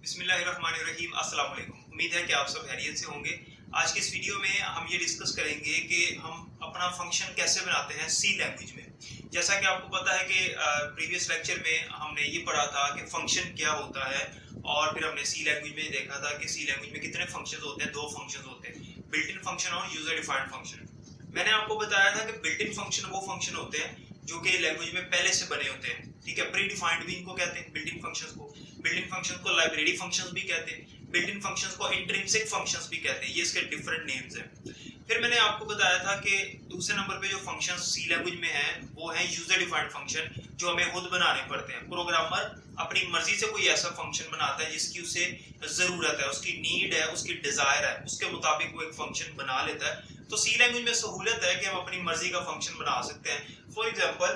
बिस्मिल्लाहिर्रहमानिर्रहीम। अस्सलाम वालेकुम। उम्मीद है कि आप सब खैरियत से होंगे। आज की इस वीडियो में हम ये डिस्कस करेंगे कि हम अपना फंक्शन कैसे बनाते हैं सी लैंग्वेज में। जैसा कि आपको पता है कि प्रीवियस लेक्चर में हमने ये पढ़ा था कि फंक्शन क्या होता है, और फिर हमने सी लैंग्वेज में देखा था कि सी लैंग्वेज में कितने फंक्शंस होते हैं। 2 फंक्शंस होते हैं, बिल्ट इन फंक्शन और यूजर डिफाइंड फंक्शन। मैंने आपको बताया था कि बिल्ट इन फंक्शन वो फंक्शन होते हैं जो कि लैंग्वेज में पहले से बने होते हैं, ठीक है। प्री डिफाइंड भी इनको कहते हैं, बिल्ट इन फंक्शंस को। बिल्ट इन फंक्शंस को लाइब्रेरी फंक्शंस भी कहते हैं, बिल्ट इन फंक्शंस को इंट्रिंसिक फंक्शंस भी कहते हैं। ये इसके डिफरेंट नेम्स हैं। फिर मैंने आपको बताया था कि दूसरे नंबर पे जो फंक्शंस सी लैंग्वेज में हैं वो है यूजर डिफाइंड फंक्शन, जो हमें खुद बनाने पड़ते हैं। प्रोग्रामर अपनी मर्जी से कोई ऐसा फंक्शन बनाता है जिसकी उसे जरूरत है, उसकी नीड है, उसकी डिजायर है, उसके मुताबिक वो एक फंक्शन बना लेता है। तो सी लैंग्वेज में सहूलियत है कि हम अपनी मर्जी का फंक्शन बना सकते हैं। फॉर एग्जांपल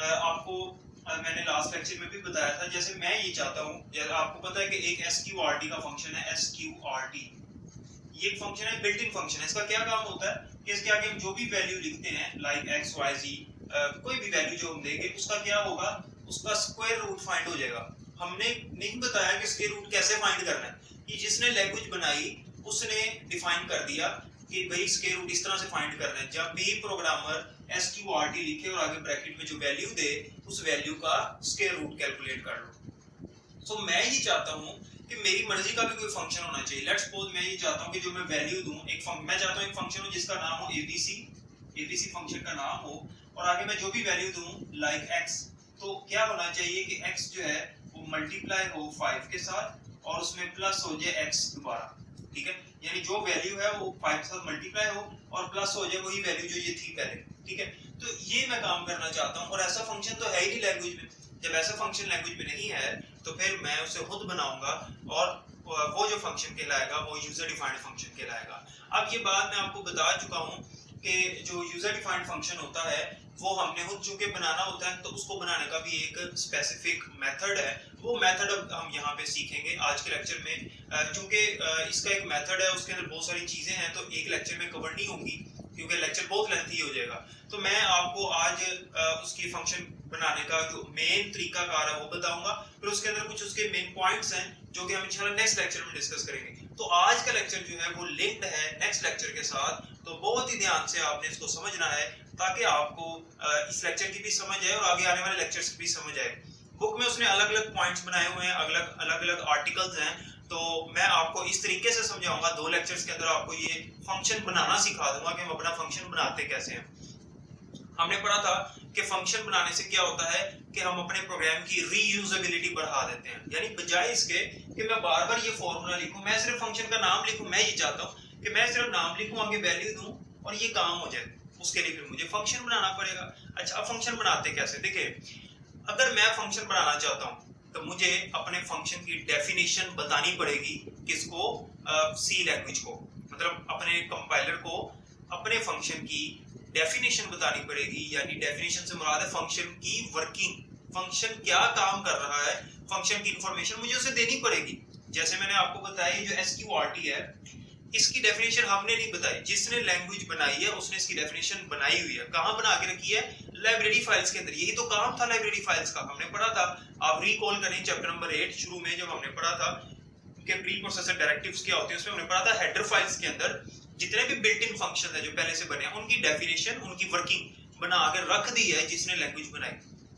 आपको मैंने लास्ट लेक्चर में भी बताया था, जैसे मैं ये चाहता हूँ, जैसे आपको पता है कि एक SQRT का फंक्शन है, SQRT ये एक फंक्शन है, बिल्ट इन फंक्शन है। इसका क्या काम होता है कि इसके आगे हम जो भी वैल्यू लिखते हैं, लाइक x y z, कोई भी वैल्यू जो हम देंगे उसका क्या होगा, उसका स्क्वायर रूट फाइंड हो जाएगा। हमने नहीं बताया कि स्क्वायर रूट कैसे फाइंड करना है। ये जिसने लैंग्वेज बनाई उसने डिफाइन कर दिया कि भाई स्क्वायर रूट इस तरह से फाइंड करना है। जब भी प्रोग्रामर SQRT लिखे और आगे ब्रैकेट में जो वैल्यू दे, उस वैल्यू का स्क्वायर रूट कैलकुलेट कर लो। सो मैं ये चाहता हूँ कि मेरी मर्जी का भी कोई फंक्शन होना चाहिए। लेट्स सपोज मैं ये चाहता हूँ कि जो मैं वैल्यू दूं, मैं चाहता हूँ एक फंक्शन हो जिसका नाम हो ABC फंक्शन का नाम हो, और आगे मैं जो भी वैल्यू दूं लाइक x, तो क्या होना चाहिए कि x जो है वो मल्टीप्लाई हो 5 के साथ और उसमें प्लस हो जाए x दोबारा, ठीक है। यानी जो वैल्यू है वो 5 के साथ मल्टीप्लाई हो और प्लस हो जाए वही वैल्यू जो ये थी पहले, ठीक है। तो ये मैं काम करना चाहता हूँ, और ऐसा फंक्शन तो है ही नहीं लैंग्वेज में। जब ऐसा फंक्शन लैंग्वेज में नहीं है तो फिर मैं उसे खुद बनाऊंगा, और वो जो फंक्शन कहलाएगा वो यूजर डिफाइंड फंक्शन कहलाएगा। अब ये बात मैं आपको बता चुका हूँ कि जो यूजर डिफाइंड फंक्शन होता है वो हमने खुद चूंकि बनाना होता है, तो उसको बनाने का भी एक स्पेसिफिक मेथड है। वो मेथड अब हम यहाँ पे सीखेंगे आज के लेक्चर में। चूंकि इसका एक मेथड है, उसके अंदर बहुत सारी चीजें हैं, तो एक लेक्चर में कवर नहीं होंगी क्योंकि लेक्चर बहुत लेंथी हो जाएगा। तो मैं आपको आज उसकी फंक्शन बनाने का जो मेन तरीकाकार है वो बताऊंगा, फिर उसके अंदर कुछ उसके मेन पॉइंट्स हैं जो कि हम इंशाल्लाह नेक्स्ट लेक्चर में डिस्कस करेंगे। तो आज का लेक्चर जो है वो लिंक्ड है नेक्स्ट लेक्चर के साथ, तो बहुत ही ध्यान से आपने इसको समझना है ताकि आपको इस लेक्चर की भी समझ आए और आगे आने वाले लेक्चर्स की भी समझ आए। बुक में उसने अलग अलग पॉइंट्स बनाए हुए हैं, अलग अलग आर्टिकल्स हैं, तो मैं आपको इस तरीके से समझाऊंगा 2 लेक्चर्स के अंदर आपको ये फंक्शन बनाना सिखा दूंगा कि हम अपना फंक्शन बनाते कैसे हैं। हमने पढ़ा था कि फंक्शन बनाने से क्या होता है कि हम अपने प्रोग्राम की रीयूजेबिलिटी बढ़ा देते हैं। यानी बजाय इसके कि मैं बार बार ये फॉर्मूला लिखूं, मैं सिर्फ फंक्शन का नाम लिखूं। मैं ये चाहता हूं कि मैं सिर्फ नाम लिखूं, आगे वैल्यू दूं और ये काम हो जाए। उसके लिए फिर मुझे फंक्शन बनाना पड़ेगा। अच्छा, अब फंक्शन बनाते कैसे? देखिए, अगर मैं फंक्शन बनाना चाहता हूं तो मुझे अपने फंक्शन की डेफिनेशन बतानी पड़ेगी। किसको? सी लैंग्वेज को, मतलब अपने कंपाइलर को अपने फंक्शन की डेफिनेशन बतानी पड़ेगी। यानी डेफिनेशन से मुराद है फंक्शन की वर्किंग, फंक्शन क्या काम कर रहा है, फंक्शन की इंफॉर्मेशन मुझे उसे देनी पड़ेगी। जैसे मैंने आपको बताया जो SQRT है, इसकी डेफिनेशन हमने नहीं बताई, जिसने लैंग्वेज बनाई है उसने इसकी डेफिनेशन बनाई हुई है। कहां बना के रखी है? लाइब्रेरी फाइल्स के अंदर। यही तो काम था लाइब्रेरी फाइल्स का, हमने पढ़ा था। आप रिकॉल करें चैप्टर नंबर 8 शुरू में जब हमने पढ़ा था कि प्री प्रोसेसर डायरेक्टिव्स क्या होते हैं, उसमें हमने पढ़ा था हेडर फाइल्स के अंदर जितने भी बिल्ट इन फंक्शन है जो पहले से बने हैं उनकी डेफिनेशन, उनकी वर्किंग बना के रख दी है जिसने लैंग्वेज बनाई।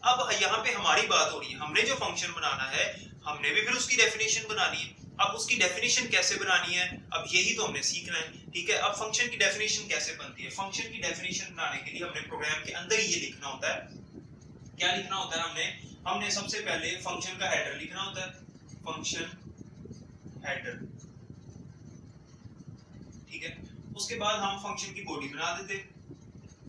अब यहाँ पे हमारी बात हो रही है, हमने जो फंक्शन बनाना है हमने भी फिर उसकी डेफिनेशन बनानी है। अब उसकी डेफिनेशन कैसे बनानी है, अब यही तो हमने सीखना है, ठीक है। अब फंक्शन की डेफिनेशन कैसे बनती है? फंक्शन की डेफिनेशन बनाने के लिए हमने प्रोग्राम के अंदर ही ये लिखना होता है। क्या लिखना होता है? हमने सबसे पहले फंक्शन का हेडर लिखना होता है, फंक्शन हेडर, ठीक है। उसके बाद हम फंक्शन की बॉडी बना देते,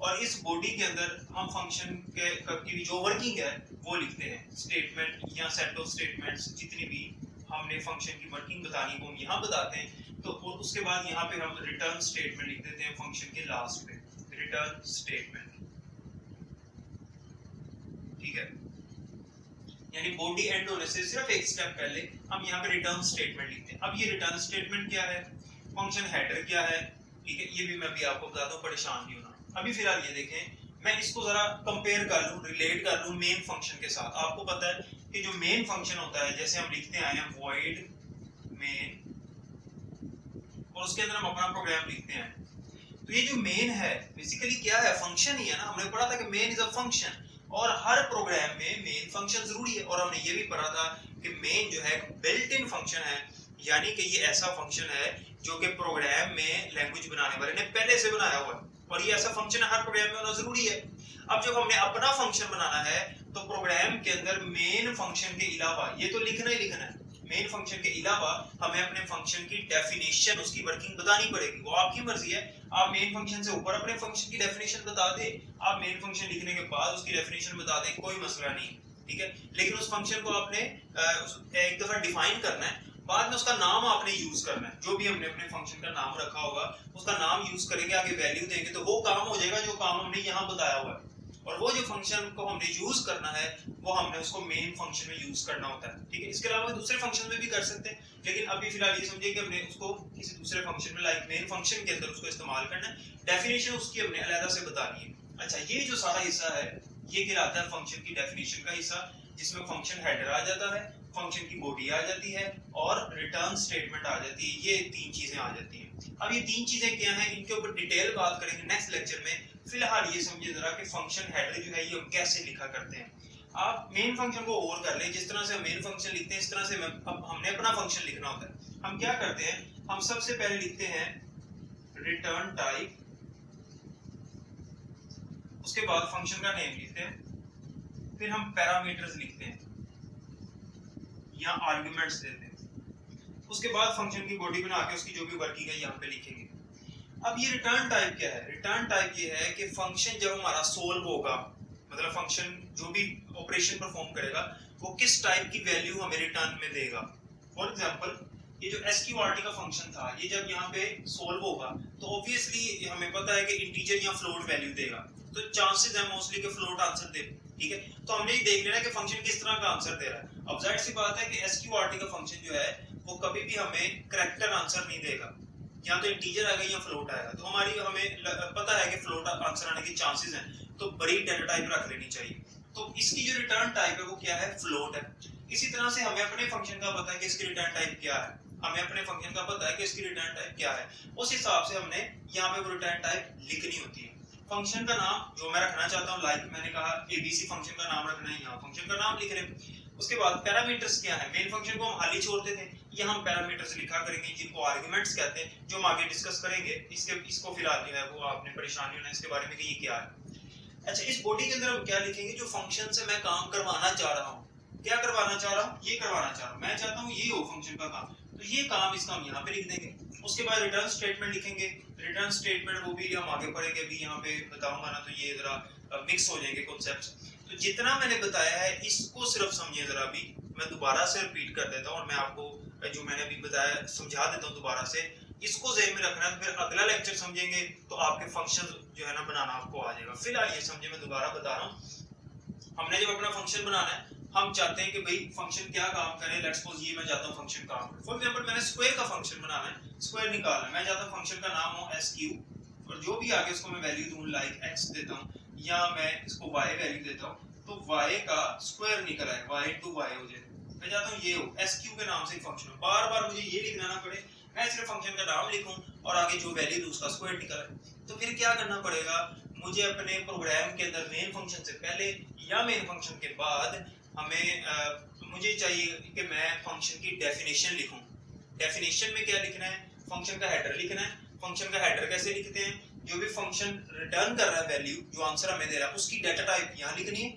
और इस बॉडी के अंदर हम फंक्शन की जो वर्किंग है वो लिखते हैं। स्टेटमेंट या सेट ऑफ स्टेटमेंट्स, जितनी भी हमने फंक्शन की वर्किंग बतानी वो हम यहाँ बताते हैं। तो उसके बाद यहाँ पे हम रिटर्न स्टेटमेंट लिख देते हैं फंक्शन के लास्ट पे, रिटर्न स्टेटमेंट, ठीक है। यानी बॉडी एंड होने से सिर्फ एक स्टेप पहले हम यहाँ पे रिटर्न स्टेटमेंट लिखते हैं। अब ये रिटर्न स्टेटमेंट क्या है, फंक्शन हेडर क्या है, ठीक है, ये भी मैं भी आपको बता दूं, परेशान नहीं होना। अभी फिलहाल ये देखें, मैं इसको जरा कंपेयर कर लूं, रिलेट कर लूं मेन फंक्शन के साथ। आपको पता है कि जो मेन फंक्शन होता है, जैसे हम लिखते आए हैं void मेन, और उसके अंदर हम अपना प्रोग्राम लिखते हैं। तो ये जो मेन है बेसिकली क्या है, फंक्शन ही है ना। हमने पढ़ा था कि मेन इज अ फंक्शन, और हर प्रोग्राम में मेन फंक्शन जरूरी है। और हमने ये भी पढ़ा था कि मेन जो है बिल्ट इन फंक्शन है, यानी कि ये ऐसा फंक्शन है जो कि प्रोग्राम में लैंग्वेज बनाने वाले ने पहले से बनाया हुआ है, और ये ऐसा फंक्शन हर प्रोग्राम में होना जरूरी है। अब जब हमने अपना फंक्शन बनाना है तो प्रोग्राम के अंदर मेन फंक्शन के अलावा ये तो लिखना ही लिखना है, मेन फंक्शन के अलावा हमें अपने फंक्शन की डेफिनेशन, उसकी वर्किंग बतानी पड़ेगी। वो आपकी मर्जी है, आप मेन फंक्शन से ऊपर अपने फंक्शन की डेफिनेशन बता दे, आप मेन फंक्शन लिखने के बाद उसकी डेफिनेशन बता दे, कोई मसला नहीं, ठीक है। लेकिन उस फंक्शन को आपने एक दफा डिफाइन करना है, बाद में उसका नाम आपने यूज करना है। जो भी हमने अपने फंक्शन का नाम रखा होगा उसका नाम यूज करेंगे, आगे वैल्यू देंगे, तो वो काम हो जाएगा जो काम हमने यहाँ बताया हुआ है। और वो जो फंक्शन को हमने यूज करना है वो हमने उसको मेन फंक्शन में यूज करना होता है, ठीक है। इसके अलावा दूसरे फंक्शन में भी कर सकते हैं, लेकिन अभी फिलहाल ये समझिए कि हमने उसको किसी दूसरे फंक्शन में, लाइक मेन फंक्शन के अंदर उसको इस्तेमाल करना है। डेफिनेशन उसकी हमने अलग से बतानी है। अच्छा, ये जो सारा हिस्सा है ये कहलाता है फंक्शन की डेफिनेशन का हिस्सा, जिसमें फंक्शन हेडर आ जाता है, फंक्शन की बॉडी आ जाती है और रिटर्न स्टेटमेंट आ जाती है। ये तीन चीजें आ जाती हैं। अब ये तीन चीजें क्या हैं, इनके ऊपर डिटेल बात करेंगे नेक्स्ट लेक्चर में। फिलहाल ये समझिए जरा कि फंक्शन हेडर जो है ये हम कैसे लिखा करते हैं। आप मेन फंक्शन को और कर लें, जिस तरह से हम मेन फंक्शन लिखते हैं इस तरह से अब हमने अपना फंक्शन लिखना होता है। हम क्या करते हैं, हम सबसे पहले लिखते हैं रिटर्न टाइप, उसके बाद फंक्शन का नेम लिखते हैं, फिर हम पैरामीटर्स लिखते हैं या आर्गुमेंट्स देते हैं, उसके बाद फंक्शन की बॉडी बना के उसकी जो भी वर्किंग है यहाँ पे लिखेंगे। अब ये रिटर्न टाइप क्या है, रिटर्न टाइप ये है कि फंक्शन जब हमारा सोल्व होगा, मतलब फंक्शन जो भी ऑपरेशन परफॉर्म करेगा वो किस टाइप की वैल्यू हमें रिटर्न में देगा। फॉर एग्जांपल ये जो एसक्यूआरटी का फंक्शन था, ये जब यहाँ पे सोल्व होगा तो ऑब्वियसली हमें पता है कि इंटीजर या फ्लोट वैल्यू देगा, तो चांसेस है मोस्टली कि फ्लोट आंसर दे, ठीक है। तो हमने ये देख लेना कि फंक्शन किस तरह का आंसर दे रहा है। अब जाहिर सी बात है कि एसक्यूआरटी का फंक्शन जो है वो कभी भी हमें करेक्टर आंसर नहीं देगा, या तो इंटीजर आएगा या फ्लोट आएगा। तो हमें पता है कि फ्लोट आंसर आने के चांसेस हैं, तो बड़ी डेटा टाइप रख लेनी चाहिए। तो इसकी जो रिटर्न टाइप है वो क्या है, फ्लोट है। इसी तरह से हमें अपने फंक्शन का पता है कि इसकी रिटर्न टाइप क्या है, हमें अपने फंक्शन का पता है कि इसकी रिटर्न टाइप क्या है, उस हिसाब से हमने यहाँ पे वो रिटर्न टाइप लिखनी होती है। फंक्शन का नाम जो मैं रखना चाहता हूँ, लाइक मैंने कहा एबीसी फंक्शन का नाम रखना है, यहाँ फंक्शन का नाम लिख रहे हैं। उसके बाद पैरामीटर्स क्या है, मेन फंक्शन को हम खाली छोड़ते थे, यहाँ हम पैरामीटर्स लिखा करेंगे जिनको आर्गुमेंट्स कहते हैं, जो हम आगे डिस्कस करेंगे। इसको फिलहाल जो है वो आपने परेशानी होना इसके बारे में कि ये क्या है। अच्छा, इस बॉडी के अंदर हम क्या लिखेंगे, जो फंक्शन से मैं काम करवाना चाह रहा हूँ, क्या करवाना चाह रहा हूँ, ये करवाना चाह रहा हूँ, मैं चाहता हूँ ये हो फंक्शन का काम, तो ये काम इसका हम यहाँ पे लिख देंगे। उसके बाद रिटर्न स्टेटमेंट लिखेंगे। रिटर्न स्टेटमेंट वो भी हम आगे पढ़ेंगे, अभी यहाँ पे बताऊंगा ना तो ये जरा मिक्स हो जाएंगे कॉन्सेप्ट्स। तो जितना मैंने बताया है इसको सिर्फ समझिए जरा, भी मैं दोबारा से रिपीट कर देता हूँ और मैं आपको जो मैंने अभी बताया समझा देता हूँ दोबारा से। इसको ज़हन में रखना है, तो फिर अगला लेक्चर समझेंगे तो आपके फंक्शन जो है ना बनाना आपको आ जाएगा। फिलहाल ये समझे, मैं दोबारा बता रहा हूँ। हमने जब अपना फंक्शन बनाना है, हम चाहते हैं कि भाई फंक्शन क्या काम करे। लेट्स सपोज ये मैं चाहता हूँ फंक्शन काम करे। फॉर एग्जांपल मैंने स्क्वायर का फंक्शन बनाना है, स्क्वायर निकालना है, मैं चाहता हूँ फंक्शन का नाम हो sq, और जो भी आगे उसको मैं वैल्यू दूं, लाइक x देता हूँ या मैं इसको y वैल्यू देता हूँ, तो y का स्क्वायर निकल आए, y into y हो जाए। मैं चाहता हूँ ये हो sq के नाम से फंक्शन हो, बार बार मुझे ये लिखना ना पड़े, मैं सिर्फ फंक्शन का नाम लिखूं और आगे जो वैल्यू दूं उसका स्क्वायर निकल आए। तो फिर क्या करना पड़ेगा, मुझे अपने प्रोग्राम के अंदर मेन फंक्शन से पहले या मेन फंक्शन के बाद हमें मुझे चाहिए कि मैं फंक्शन की डेफिनेशन लिखूं। डेफिनेशन में क्या लिखना है, फंक्शन का हेडर लिखना है। फंक्शन का हेडर कैसे लिखते हैं, जो भी फंक्शन रिटर्न कर रहा है वैल्यू, जो आंसर हमें दे रहा है उसकी डाटा टाइप यहाँ लिखनी है,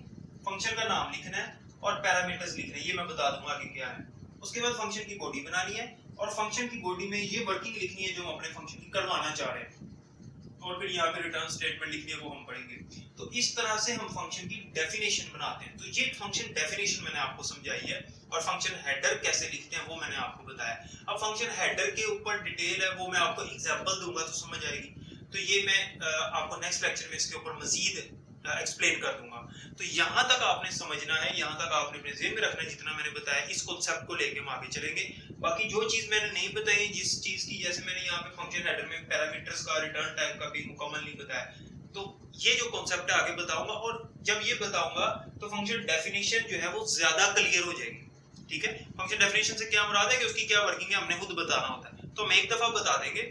फंक्शन का नाम लिखना है और पैरामीटर्स लिखने हैं, ये मैं बता दूंगा आगे क्या है। उसके बाद फंक्शन की बॉडी बनानी है और फंक्शन की बॉडी में ये वर्किंग लिखनी है जो हम अपने फंक्शन की करवाना चाह रहे हैं, और फिर यहाँ पे रिटर्न स्टेटमेंट लिखनी है, वो हम पढ़ेंगे। तो इस तरह से हम फंक्शन की डेफिनेशन बनाते हैं। तो ये फंक्शन डेफिनेशन मैंने आपको समझाई है, और फंक्शन हेडर कैसे लिखते हैं वो मैंने आपको बताया। अब फंक्शन हेडर के ऊपर डिटेल है, वो मैं आपको एग्जांपल दूंगा तो समझ आएगी। तो ये मैं आपको नेक्स्ट लेक्चर में इसके ऊपर मजीद एक्सप्लेन कर दूंगा। तो यहाँ तक आपने समझना है, यहाँ तक आपने अपने ज़हन में रखना है जितना मैंने बताया। इस कॉन्सेप्ट को लेके हम आगे चलेंगे। बाकी जो चीज मैंने नहीं बताई, जिस चीज की, जैसे मैंने यहाँ पे फंक्शन हेडर में पैरामीटर्स का, रिटर्न टाइप का भी मुकम्मल नहीं बताया, तो ये जो कॉन्सेप्ट है आगे बताऊंगा। और जब ये बताऊंगा तो फंक्शन डेफिनेशन जो है वो ज्यादा क्लियर हो जाएगी, ठीक है। फंक्शन डेफिनेशन से क्या मुराद है कि उसकी क्या वर्किंग है हमने खुद बताना होता है, तो हम एक दफा बता देंगे,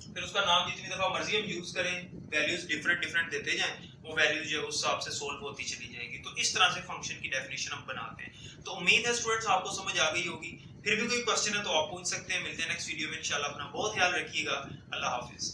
फिर उसका नाम जितनी दफा मर्जी हम यूज करें, वैल्यूज डिफरेंट देते जाएं, वो वैल्यूज जो है उस हिसाब से सोल्व होती चली जाएगी। तो इस तरह से फंक्शन की डेफिनेशन हम बनाते हैं। तो उम्मीद है स्टूडेंट्स आपको समझ आ गई होगी। फिर भी कोई क्वेश्चन है तो आप पूछ सकते हैं। मिलते हैं नेक्स्ट वीडियो में इंशाल्लाह। अपना बहुत ख्याल रखिएगा। अल्लाह हाफिज।